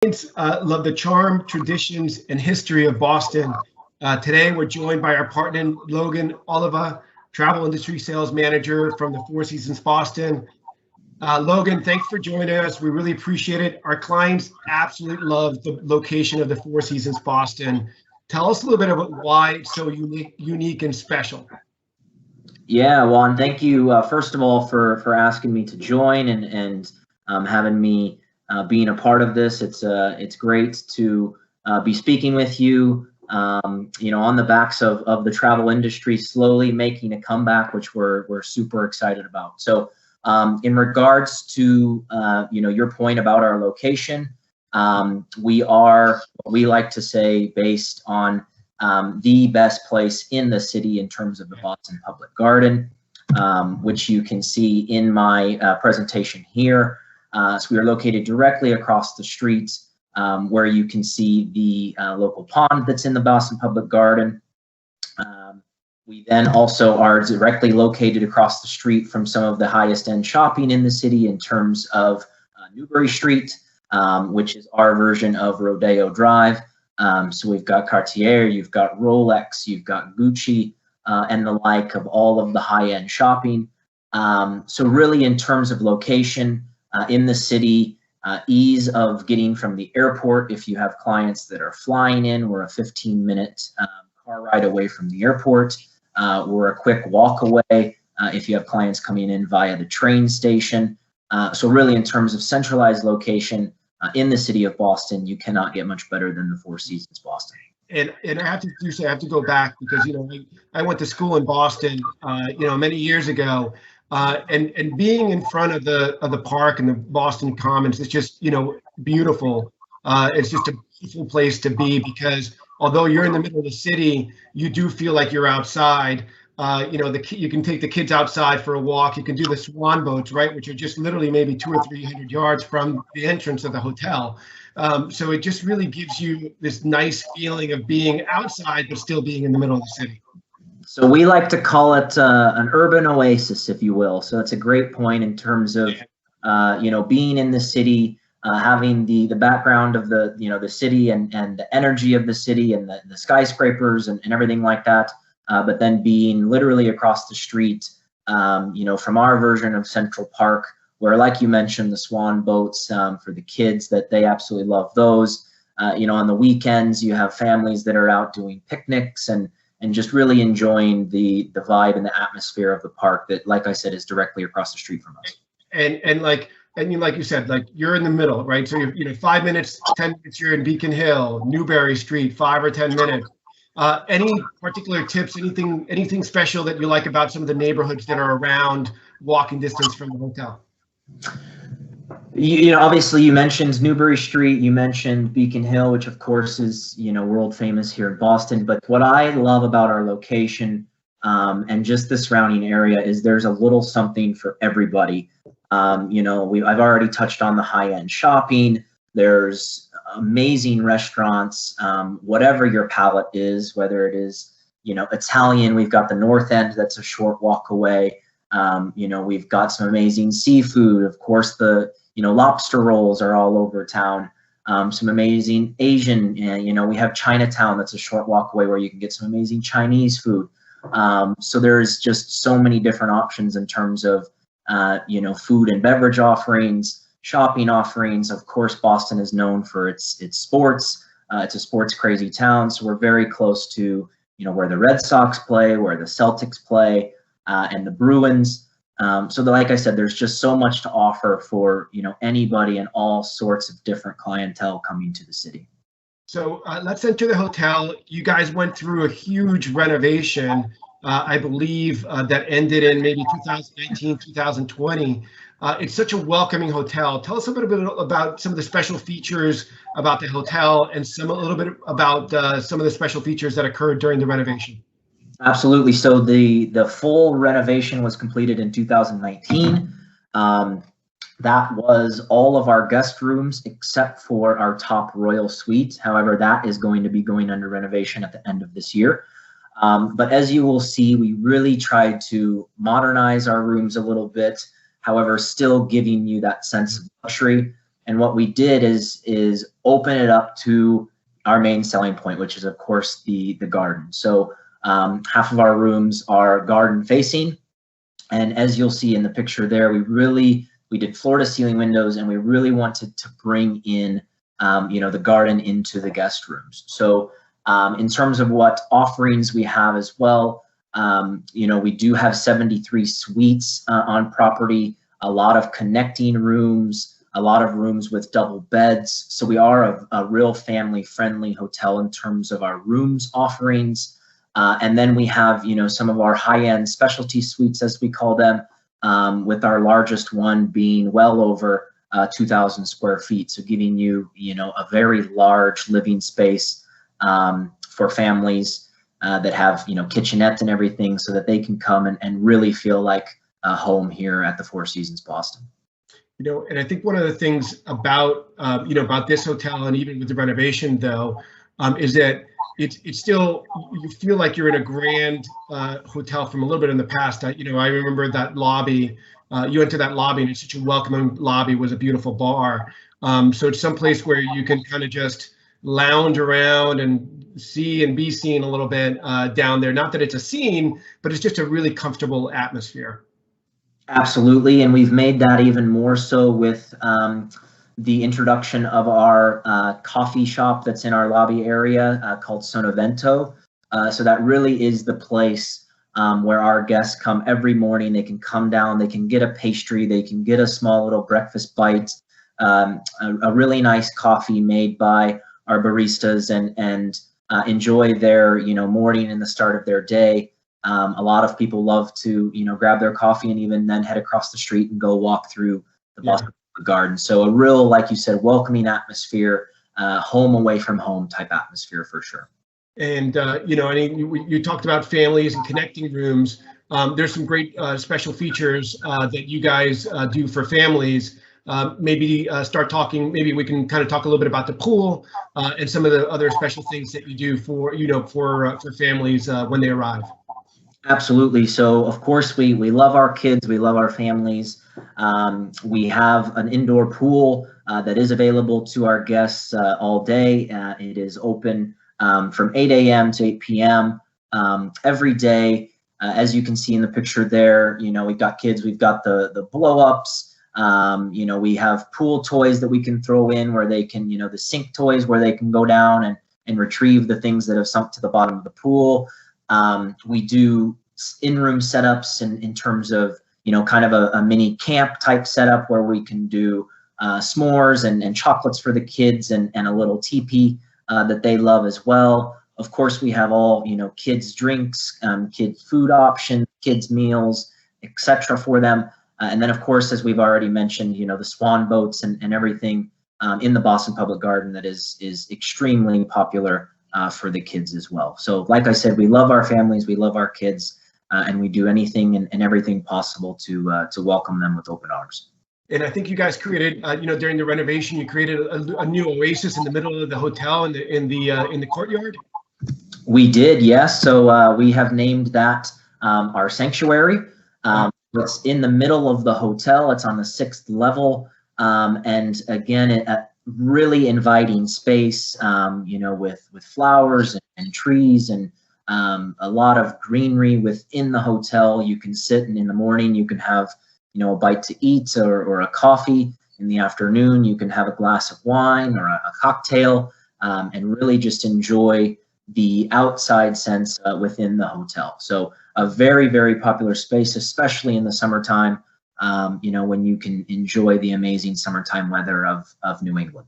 Love the charm, traditions, and history of Boston. Today, we're joined by our partner, Logan Oliva, travel industry sales manager from the Four Seasons Boston. Logan, thanks for joining us. We really appreciate it. Our clients absolutely love the location of the Four Seasons Boston. Tell us a little bit about why it's so unique and special. Yeah, Juan, thank you, first of all, for asking me to join and having me being a part of this. It's great to be speaking with you, on the backs of the travel industry slowly making a comeback, which we're super excited about. So in regards to, your point about our location, we are, what we like to say, based on the best place in the city in terms of the Boston Public Garden, which you can see in my presentation here. So we are located directly across the street, where you can see the local pond that's in the Boston Public Garden. We then also are directly located across the street from some of the highest end shopping in the city in terms of Newbury Street, which is our version of Rodeo Drive. So we've got Cartier, you've got Rolex, you've got Gucci, and the like of all of the high-end shopping. So really in terms of location in the city, ease of getting from the airport. If you have clients that are flying in, we're a 15-minute car ride away from the airport. We're a quick walk away if you have clients coming in via the train station. So really in terms of centralized location in the city of Boston, you cannot get much better than the Four Seasons Boston. And I have to go back because I went to school in Boston many years ago, and being in front of the park and the Boston Commons is just beautiful. It's just a beautiful place to be because although you're in the middle of the city, you do feel like you're outside. You can take the kids outside for a walk. You can do the swan boats, right, which are just literally maybe 200 or 300 yards from the entrance of the hotel. So it just really gives you this nice feeling of being outside, but still being in the middle of the city. So we like to call it an urban oasis, if you will. So it's a great point in terms of, being in the city, having the background of the city and the energy of the city and the skyscrapers and everything like that. But then being literally across the street, from our version of Central Park, where, like you mentioned, the swan boats for the kids, that they absolutely love those. On the weekends, you have families that are out doing picnics and just really enjoying the vibe and the atmosphere of the park that, like I said, is directly across the street from us. And like you said, like you're in the middle, right? So you're 5 minutes, 10 minutes, you're in Beacon Hill, Newbury Street, 5 or 10 minutes. Any particular tips, anything special that you like about some of the neighborhoods that are around walking distance from the hotel? Obviously you mentioned Newbury Street, you mentioned Beacon Hill, which of course is, world famous here in Boston. But what I love about our location and just the surrounding area is there's a little something for everybody. I've already touched on the high-end shopping. There's amazing restaurants, whatever your palate is, whether it is, Italian, we've got the North End that's a short walk away. We've got some amazing seafood. Of course, the, lobster rolls are all over town. Some amazing Asian, we have Chinatown that's a short walk away where you can get some amazing Chinese food. So there's just so many different options in terms of, food and beverage offerings, shopping offerings. Of course, Boston is known for its sports. It's a sports crazy town. So we're very close to, where the Red Sox play, where the Celtics play, and the Bruins. Like I said, there's just so much to offer for, anybody and all sorts of different clientele coming to the city. So let's enter the hotel. You guys went through a huge renovation, I believe, that ended in maybe 2019, 2020. It's such a welcoming hotel. Tell us a little bit about some of the special features about the hotel and a little bit about some of the special features that occurred during the renovation. Absolutely. So the full renovation was completed in 2019. That was all of our guest rooms except for our top royal suite. However, that is going to be going under renovation at the end of this year. But as you will see, we really tried to modernize our rooms a little bit, however, still giving you that sense of luxury. And what we did is open it up to our main selling point, which is of course the garden. So half of our rooms are garden facing, and as you'll see in the picture there, we did floor to ceiling windows, and we really wanted to bring in the garden into the guest rooms. So in terms of what offerings we have as well, we do have 73 suites on property, a lot of connecting rooms, a lot of rooms with double beds. So we are a real family-friendly hotel in terms of our rooms offerings. And then we have, some of our high-end specialty suites, as we call them, with our largest one being well over 2,000 square feet. So giving you, a very large living space for families that have, kitchenettes and everything, so that they can come and really feel like home here at the Four Seasons Boston. And I think one of the things about, about this hotel, and even with the renovation though, is that it's still, you feel like you're in a grand hotel from a little bit in the past. I remember that lobby, you enter that lobby and it's such a welcoming lobby, was a beautiful bar. So it's someplace where you can kind of just lounge around and see and be seen a little bit down there. Not that it's a scene, but it's just a really comfortable atmosphere. Absolutely, and we've made that even more so with the introduction of our coffee shop that's in our lobby area called Sonavento. So that really is the place where our guests come every morning. They can come down, they can get a pastry, they can get a small little breakfast bite, a really nice coffee made by our baristas, and enjoy their morning and the start of their day. A lot of people love to grab their coffee and even then head across the street and go walk through the Boston Garden. So a real, like you said, welcoming atmosphere, home away from home type atmosphere for sure. And you talked about families and connecting rooms. There's some great special features that you guys do for families. Maybe start talking. Maybe we can kind of talk a little bit about the pool and some of the other special things that you do for for families when they arrive. Absolutely. So of course we love our kids, we love our families. We have an indoor pool that is available to our guests all day. It is open from 8 a.m. to 8 p.m. Every day. As you can see in the picture there, we've got kids, we've got the blow-ups. We have pool toys that we can throw in where they can, the sink toys where they can go down and retrieve the things that have sunk to the bottom of the pool. We do in-room setups in terms of, kind of a mini camp type setup where we can do s'mores and chocolates for the kids and a little teepee that they love as well. Of course, we have all, kids drinks, kids food options, kids meals, etc. for them. And then, of course, as we've already mentioned, the swan boats and everything in the Boston Public Garden that is extremely popular for the kids as well. So like I said, we love our families, we love our kids, and we do anything and everything possible to welcome them with open arms. And I think you guys created, during the renovation, you created a new oasis in the middle of the hotel in the courtyard. We did, yes. So we have named that our sanctuary. It's in the middle of the hotel. It's on the 6th level, and again, really inviting space, with flowers and trees and a lot of greenery within the hotel. You can sit, and in the morning you can have, a bite to eat or a coffee. In the afternoon, you can have a glass of wine or a cocktail, and really just enjoy the outside sense within the hotel. So a very, very popular space, especially in the summertime, when you can enjoy the amazing summertime weather of New England.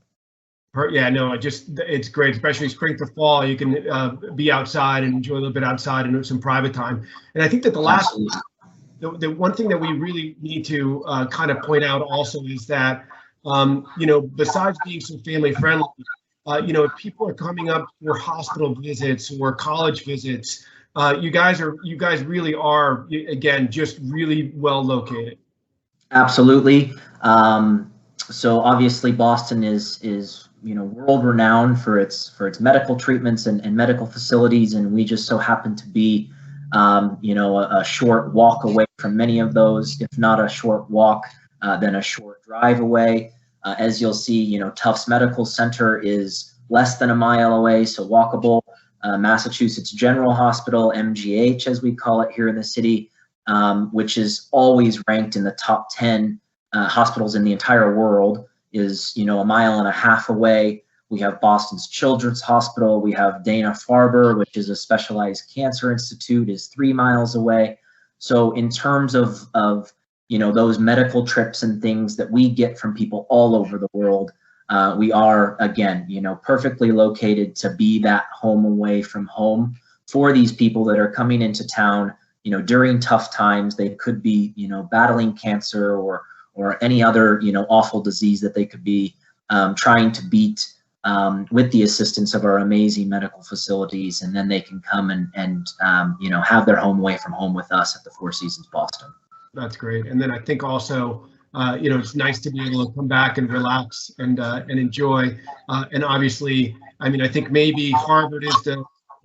Yeah, no, it's great, especially spring to fall. You can be outside and enjoy a little bit outside and some private time. And I think that the one thing that we really need to kind of point out also is that, besides being so family friendly, if people are coming up for hospital visits or college visits, you guys really are, again, just really well located. Absolutely. So obviously Boston is world renowned for its medical treatments and medical facilities, and we just so happen to be a short walk away from many of those, if not a short walk, then a short drive away. As you'll see, Tufts Medical Center is less than a mile away, so walkable. Massachusetts General Hospital, MGH as we call it here in the city, which is always ranked in the top 10 hospitals in the entire world, is a mile and a half away. We have Boston's Children's Hospital. We have Dana-Farber, which is a specialized cancer institute, is 3 miles away. So in terms of those medical trips and things that we get from people all over the world, we are, again, perfectly located to be that home away from home for these people that are coming into town, during tough times. They could be, battling cancer or any other, awful disease that they could be trying to beat with the assistance of our amazing medical facilities. And then they can come and have their home away from home with us at the Four Seasons Boston. That's great. And then I think also, it's nice to be able to come back and relax and enjoy. And obviously, I think maybe Harvard is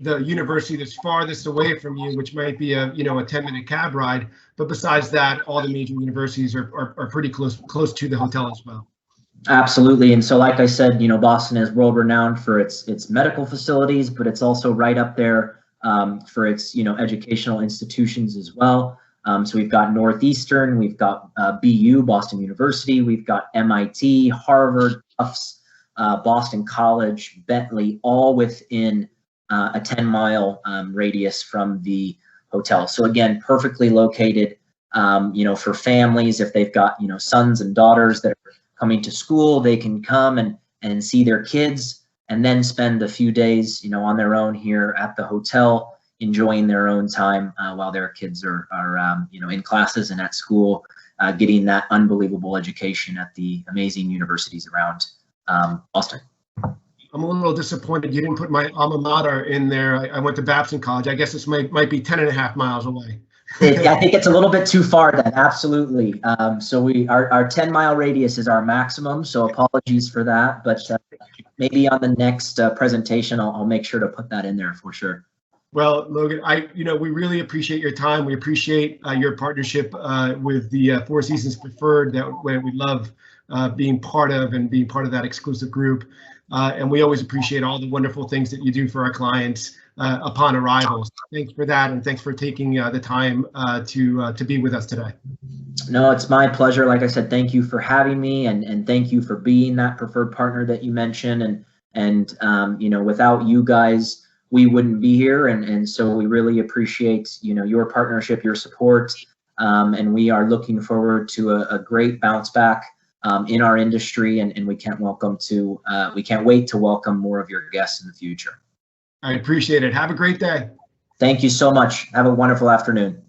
the university that's farthest away from you, which might be a 10-minute cab ride. But besides that, all the major universities are pretty close to the hotel as well. Absolutely. And so, like I said, Boston is world renowned for its medical facilities, but it's also right up there for its educational institutions as well. So we've got Northeastern, we've got BU, Boston University, we've got MIT, Harvard, Tufts, Boston College, Bentley, all within a 10-mile radius from the hotel. So again, perfectly located, for families. If they've got, sons and daughters that are coming to school, they can come and see their kids and then spend a few days, on their own here at the hotel, enjoying their own time while their kids are in classes and at school, getting that unbelievable education at the amazing universities around Boston. I'm a little disappointed you didn't put my alma mater in there. I went to Babson College. I guess this might be 10.5 miles away. I think it's a little bit too far then, absolutely. So our 10-mile radius is our maximum, so apologies for that, but maybe on the next presentation, I'll make sure to put that in there for sure. Well, Logan, we really appreciate your time. We appreciate your partnership with the Four Seasons Preferred that we love being part of and being part of that exclusive group. And we always appreciate all the wonderful things that you do for our clients upon arrival. So thanks for that, and thanks for taking the time to be with us today. No, it's my pleasure. Like I said, thank you for having me, and thank you for being that preferred partner that you mentioned. And without you guys, we wouldn't be here. And so we really appreciate your partnership, your support, and we are looking forward to a great bounce back in our industry, and we can't wait to welcome more of your guests in the future. I appreciate it. Have a great day. Thank you so much. Have a wonderful afternoon.